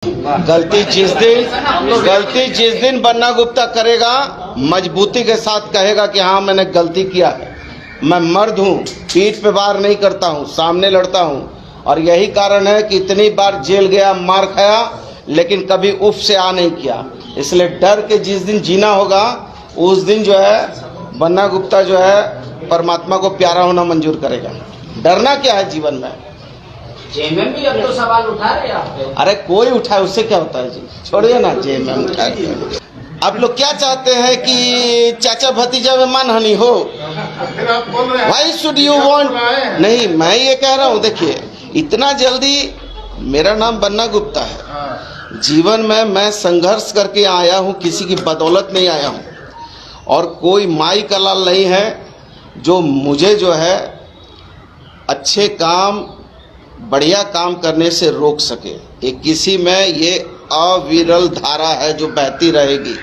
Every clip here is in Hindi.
गलती जिस दिन बन्ना गुप्ता करेगा, मजबूती के साथ कहेगा कि हाँ मैंने गलती किया है। मैं मर्द हूँ, पीठ पे वार नहीं करता हूँ, सामने लड़ता हूँ। और यही कारण है कि इतनी बार जेल गया, मार खाया, लेकिन कभी उफ से आ नहीं किया। इसलिए डर के जिस दिन जीना होगा, उस दिन जो है बन्ना गुप्ता जो है परमात्मा को प्यारा होना मंजूर करेगा। डरना क्या है जीवन में? जेएमएम भी अब तो सवाल उठा रहे हैं। अरे कोई उठाए, उससे क्या होता है जी, छोड़िए ना। जेएमएम उठाए। आप लोग क्या चाहते हैं कि चाचा भतीजा में मानहानि हो? Why should you want? नहीं, मैं ये कह रहा हूँ, देखिए इतना जल्दी, मेरा नाम बन्ना गुप्ता है। जीवन में मैं संघर्ष करके आया हूँ, किसी की बदौलत नहीं आया हूँ। और कोई माई का लाल नहीं है जो मुझे जो है अच्छे काम, बढ़िया काम करने से रोक सके। ये किसी में ये अविरल धारा है जो बहती रहेगी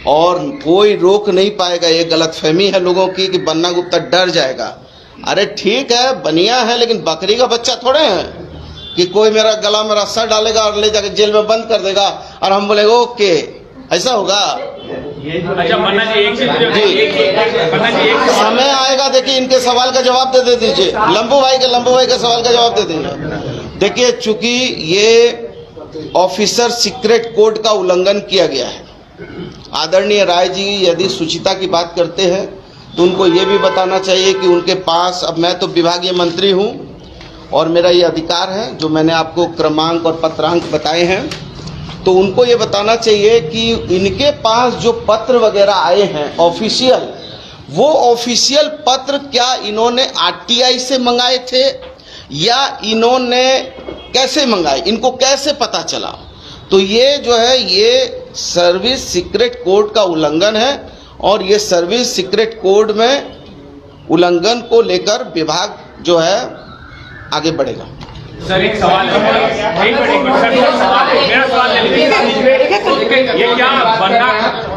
और कोई रोक नहीं पाएगा। ये गलतफहमी है लोगों की कि बन्ना गुप्ता डर जाएगा। अरे ठीक है, बनिया है, लेकिन बकरी का बच्चा थोड़े हैं कि कोई मेरा गला में रस्सा डालेगा और ले जाकर जेल में बंद कर देगा और हम बोलेंगे ओके, ऐसा होगा? अच्छा मन्ना जी, एक समय आएगा, देखिए इनके सवाल का जवाब दे दीजिए। लंबू भाई के सवाल का जवाब दे दीजिए। देखिए चूंकि ये ऑफिसर सीक्रेट कोड का उल्लंघन किया गया है, आदरणीय राय जी यदि सुचिता की बात करते हैं तो उनको ये भी बताना चाहिए कि उनके पास, अब मैं तो विभागीय मंत्री हूँ और मेरा ये अधिकार है जो मैंने आपको क्रमांक और पत्रांक बताए हैं, तो उनको ये बताना चाहिए कि इनके पास जो पत्र वगैरह आए हैं ऑफिशियल, वो ऑफिशियल पत्र क्या इन्होंने आरटीआई से मंगाए थे या इन्होंने कैसे मंगाए, इनको कैसे पता चला? तो ये जो है ये सर्विस सीक्रेट कोड का उल्लंघन है और ये सर्विस सीक्रेट कोड में उल्लंघन को लेकर विभाग जो है आगे बढ़ेगा। सर एक सवाल है, एक मिनट सर, मेरा सवाल ले लीजिए। ये क्या बन्ना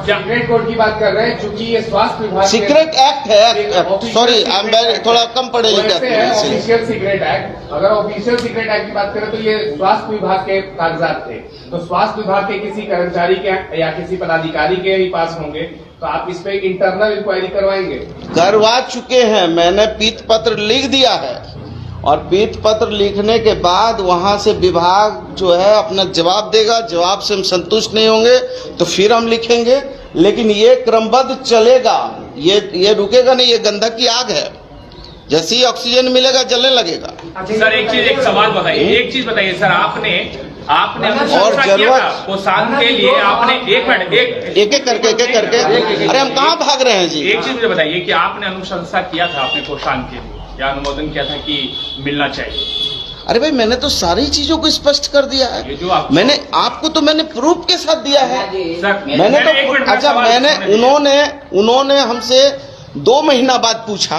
सीक्रेट कोड की बात कर रहे हैं, चूंकि ये स्वास्थ्य विभाग सीक्रेट एक्ट है, सॉरी आई एम थोड़ा कम पढ़े लिखे हैं। ऑफिशियल सीक्रेट एक्ट, अगर ऑफिशियल सीक्रेट एक्ट की बात करें तो ये स्वास्थ्य विभाग के कागजात थे, तो स्वास्थ्य विभाग के किसी कर्मचारी के या किसी पदाधिकारी के ही पास होंगे, तो आप इस पे इंटरनल इंक्वायरी करवाएंगे? करवा चुके हैं, मैंने पीत पत्र लिख दिया है और पीत पत्र लिखने के बाद वहां से विभाग जो है अपना जवाब देगा। जवाब से हम संतुष्ट नहीं होंगे तो फिर हम लिखेंगे, लेकिन ये क्रमबद्ध चलेगा, ये रुकेगा नहीं। ये गंधक की आग है, जैसे ही ऑक्सीजन मिलेगा जलने लगेगा। सर एक सवाल बताइए, एक चीज बताइए सर, आपने और जरूरत पोषण के लिए आपने एक करके अरे हम कहाँ भाग रहे हैं जी? एक चीज मुझे बताइए कि आपने अनुशंसा किया था अपने पोषण के लिए या अनुमोदन किया था कि मिलना चाहिए? अरे भाई मैंने तो सारी चीजों को स्पष्ट कर दिया है। मैंने आपको तो मैंने प्रूफ के साथ दिया है। मैंने तो अच्छा उन्होंने हमसे 2 महीना बाद पूछा,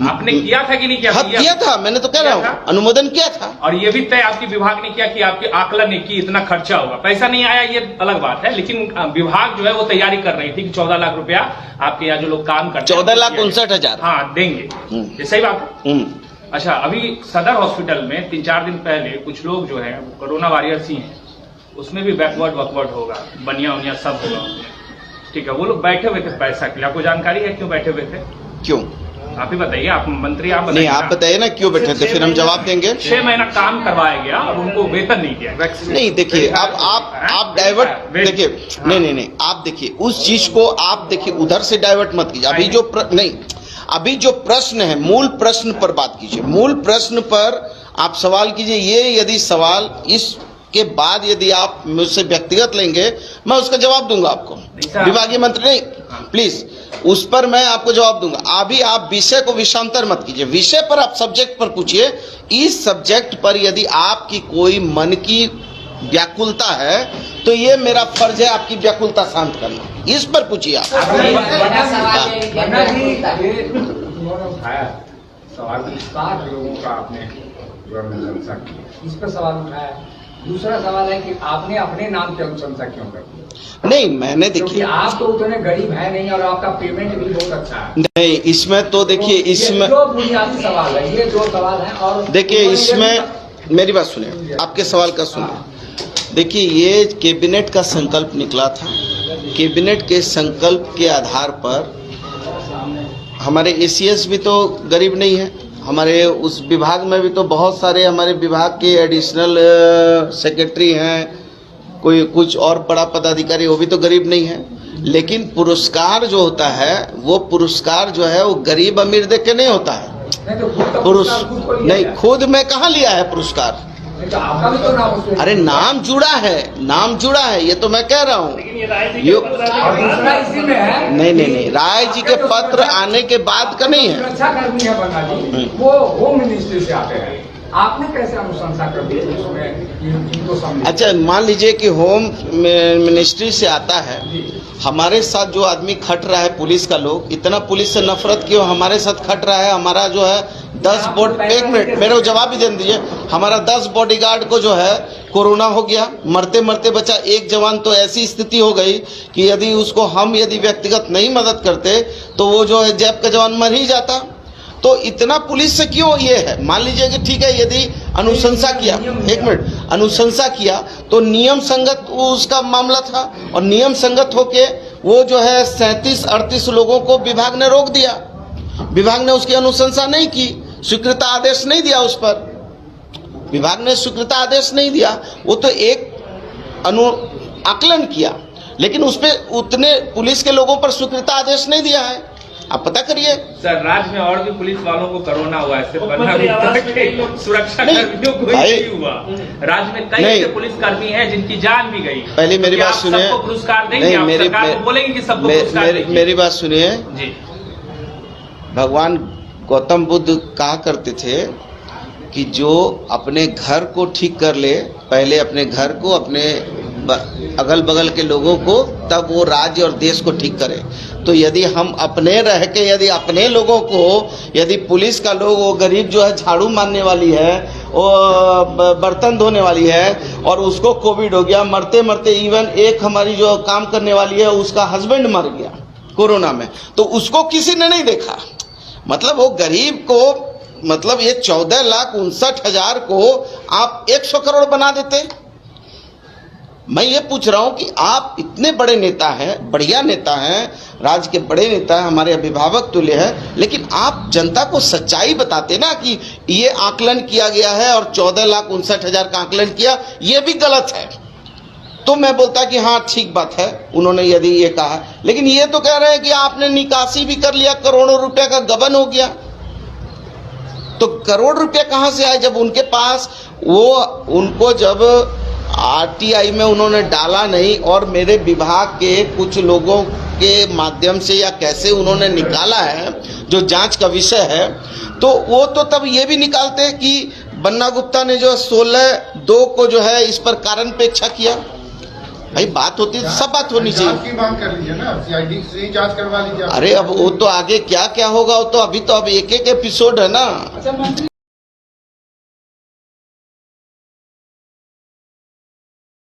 आपने किया था कि नहीं किया? किया था, मैंने तो कह रहा हूँ अनुमोदन किया था। और ये भी तय आपके विभाग ने किया कि आपके आकलन ने कि इतना खर्चा होगा, पैसा नहीं आया ये अलग बात है, लेकिन विभाग जो है वो तैयारी कर रही थी कि 14 लाख रुपया आपके यहाँ जो लोग काम करते हैं 14,59,000 हाँ देंगे। ये सही बात है? अच्छा, अभी सदर हॉस्पिटल में 3-4 दिन पहले कुछ लोग जो है कोरोना वॉरियर्स ही हैं, उसमें भी बैकवर्ड होगा, बनिया उनिया सब होगा, ठीक है? वो लोग बैठे हुए थे पैसा के लिए, आपको जानकारी है क्यों बैठे हुए थे? क्यों आप ही बताइए, आप मंत्री, आप नहीं, आप बताइए ना क्यों बैठे थे, फिर हम जवाब देंगे। 6 महीना काम करवाया गया और उनको वेतन नहीं दिया। नहीं देखिए, आप डाइवर्ट देखिए, नहीं आप देखिए उस चीज को, आप देखिए उधर से डाइवर्ट मत कीजिए। अभी जो प्रश्न है, मूल प्रश्न पर बात कीजिए, मूल प्रश्न पर आप सवाल कीजिए। ये यदि सवाल इसके बाद यदि आप मुझसे व्यक्तिगत लेंगे, मैं उसका जवाब दूंगा आपको। विभागीय मंत्री नहीं, प्लीज उस पर मैं आपको जवाब दूंगा। अभी आप विषय को विषांतर मत कीजिए, विषय पर आप सब्जेक्ट पर पूछिए। इस सब्जेक्ट पर यदि आपकी कोई मन की व्याकुलता है तो ये मेरा फर्ज है आपकी व्याकुलता शांत करना। इस पर पूछिए आप। सवाल लोगों का आपने इस पर सवाल उठाया। दूसरा सवाल है कि आपने अपने नाम की अनुशंसा क्यों कर दी? नहीं, मैंने देखिए, आप तो उतने गरीब है नहीं और आपका पेमेंट भी बहुत अच्छा है। नहीं, इसमें तो देखिए, इसमें जो बुनियादी सवाल है, ये 2 सवाल है। और देखिए इसमें मेरी बात सुनिए, आपके सवाल का सुनिए। देखिए, ये कैबिनेट का संकल्प निकला था। कैबिनेट के संकल्प के आधार पर हमारे एसीएस भी तो गरीब नहीं है, हमारे उस विभाग में भी तो बहुत सारे हमारे विभाग के एडिशनल सेक्रेटरी हैं, कोई कुछ और बड़ा पदाधिकारी, वो भी तो गरीब नहीं है। लेकिन पुरस्कार जो होता है, वो पुरस्कार जो है वो गरीब अमीर देख के नहीं होता है। नहीं, खुद में कहाँ लिया है पुरस्कार? अरे नाम जुड़ा है, नाम जुड़ा है, ये तो मैं कह रहा हूँ। नहीं, राय जी के पत्र आने के बाद का नहीं है। सुरक्षा कर्मी है बंगा जी, वो होम मिनिस्ट्री से आते हैं, आपने कैसे अनुशंसा कर दी उसमें इनको समझे? अच्छा, मान लीजिए कि होम मिनिस्ट्री से आता है, हमारे साथ जो आदमी खट रहा है, पुलिस का लोग, इतना पुलिस से नफरत क्यों हमारे साथ खट रहा है? हमारा जो है 10 बॉडी, एक मिनट मेरे को जवाब भी दे दीजिए, हमारा 10 बॉडीगार्ड को जो है कोरोना हो गया, मरते मरते बचा एक जवान। तो ऐसी स्थिति हो गई कि यदि उसको हम व्यक्तिगत नहीं मदद करते तो वो जो है जैप का जवान मर ही जाता। तो इतना पुलिस से क्यों ये है? मान लीजिए कि ठीक है, यदि अनुशंसा किया, एक मिनट, अनुशंसा किया तो नियम संगत उसका मामला था, और नियम संगत होके वो जो है 37-38 लोगों को विभाग ने रोक दिया। विभाग ने उसकी अनुशंसा नहीं की, स्वीकृता आदेश नहीं दिया उस पर, विभाग ने स्वीकृता आदेश नहीं दिया। वो तो एक आकलन किया, लेकिन उस पर उतने पुलिस के लोगों पर स्वीकृता आदेश नहीं दिया है। आप पता करिए सर, राज्य में और भी पुलिस वालों को कोरोना हुआ है, सुरक्षा कर्मियों को नहीं हुआ। राज्य में कई ऐसे पुलिस कर्मी हैं जिनकी जान भी गई। पहले मेरी बात सुनिए। सबको पुरस्कार देंगे, आप सरकार को बोलेंगे कि सबको पुरस्कार देंगे। मेरी बात सुनिए जी। भगवान गौतम बुद्ध कहा करते थे कि जो अपने घर को ठीक कर ले, पहले अपने घर को, अपने अगल बगल के लोगों को, तब वो राज्य और देश को ठीक करे। तो यदि हम अपने रह के, यदि अपने लोगों को, यदि पुलिस का लोग, वो गरीब जो है झाड़ू मारने वाली है, वो बर्तन धोने वाली है, और उसको कोविड हो गया, मरते मरते, इवन एक हमारी जो काम करने वाली है उसका हस्बैंड मर गया कोरोना में, तो उसको किसी ने नहीं देखा। मतलब वो गरीब को, मतलब ये 14,59,000 को आप 100 करोड़ बना देते। मैं ये पूछ रहा हूं कि आप इतने बड़े नेता हैं, बढ़िया नेता हैं, राज्य के बड़े नेता हैं, हमारे अभिभावक तुल्य हैं, लेकिन आप जनता को सच्चाई बताते ना कि ये आकलन किया गया है और 14,59,000 का आकलन किया, ये भी गलत है। तो मैं बोलता कि हाँ ठीक बात है, उन्होंने यदि ये कहा, लेकिन ये तो कह रहे हैं कि आपने निकासी भी कर लिया, करोड़ों रुपए का गबन हो गया। तो करोड़ रुपए कहाँ से आए जब उनके पास, वो उनको जब आरटीआई में उन्होंने डाला नहीं, और मेरे विभाग के कुछ लोगों के माध्यम से या कैसे उन्होंने निकाला है, जो जांच का विषय है, तो वो तो तब ये भी निकालते कि बन्ना गुप्ता ने जो 16/2 को जो है इस पर कारण पेक्षा किया। भाई बात होती है, सब बात होनी चाहिए। की मांग कर लीजिए ना, सीआईडी से जांच करवा लीजिए। अरे अब वो तो आगे क्या क्या होगा, वो तो अभी तो अब एक एपिसोड है ना।